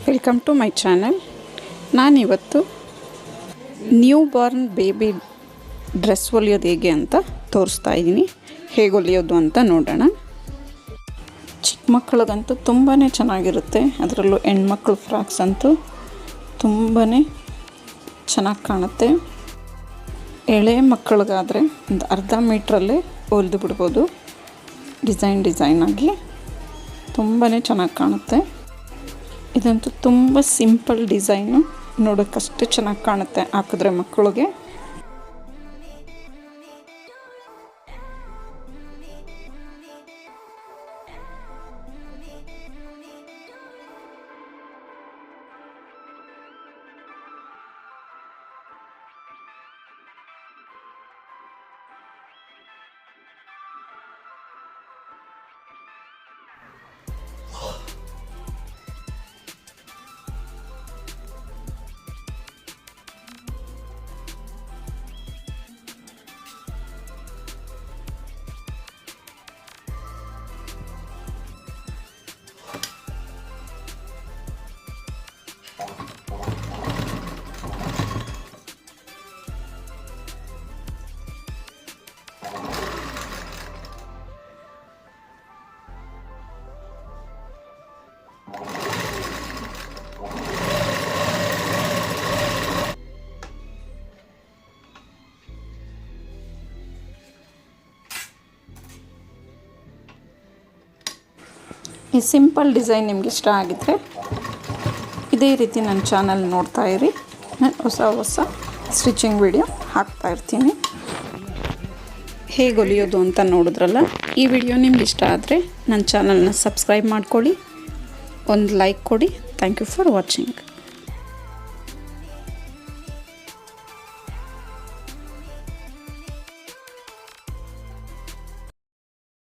Welcome to my channel. ನಾನಿವತ್ತು new born baby dress ಹೊಲಿಯೋದು ಹೇಗೆ ಅಂತ ತೋರಿಸ್ತಾ ಇದ್ದೀನಿ. ಹೇಗೆ ಹೊಲಿಯೋದು ಅಂತ ನೋಡೋಣ. ಚಿಕ್ಕ ಮಕ್ಕಳಿಗಂತೂ ತುಂಬಾ ಚೆನ್ನಾಗಿರುತ್ತೆ. ಅದರಲ್ಲೂ ಹೆಣ್ಮಕ್ಳು ಫ್ರಾಕ್ಸ್ ಅಂತೂ ತುಂಬಾ ಚೆನ್ನಾಗಿ ಕಾಣುತ್ತೆ. ಎಳೆ ಮಕ್ಕಳಿಗಾದರೆ ಒಂದು ಅರ್ಧ ಮೀಟ್ರಲ್ಲೇ ಹೊಲಿದು ಬಿಡ್ಬೋದು. ಡಿಸೈನಾಗಿ ತುಂಬಾ ಚೆನ್ನಾಗಿ ಕಾಣುತ್ತೆ. ಇದಂತೂ ತುಂಬ ಸಿಂಪಲ್ ಡಿಸೈನು, ನೋಡೋಕ್ಕಷ್ಟು ಚೆನ್ನಾಗಿ ಕಾಣುತ್ತೆ ಹಾಕಿದ್ರೆ ಮಕ್ಕಳಿಗೆ. ಈ ಸಿಂಪಲ್ ಡಿಸೈನ್ ನಿಮ್ಗೆ ಇಷ್ಟ ಆಗಿದ್ರೆ ಇದೇ ರೀತಿ ನನ್ನ ಚಾನಲ್ ನೋಡ್ತಾ ಇರಿ. ನಾನು ಹೊಸ ಸ್ಟಿಚಿಂಗ್ ವಿಡಿಯೋ ಹಾಕ್ತಾ ಇರ್ತೀನಿ. ಹೇಗೆ ಹೊಲಿಯೋದು ಅಂತ ನೋಡಿದ್ರಲ್ಲ. ಈ ವಿಡಿಯೋ ನಿಮ್ಗೆ ಇಷ್ಟ ಆದರೆ ನನ್ನ ಚಾನಲ್ನ ಸಬ್ಸ್ಕ್ರೈಬ್ ಮಾಡ್ಕೊಳ್ಳಿ, ಒಂದು ಲೈಕ್ ಕೊಡಿ. Thank you for watching.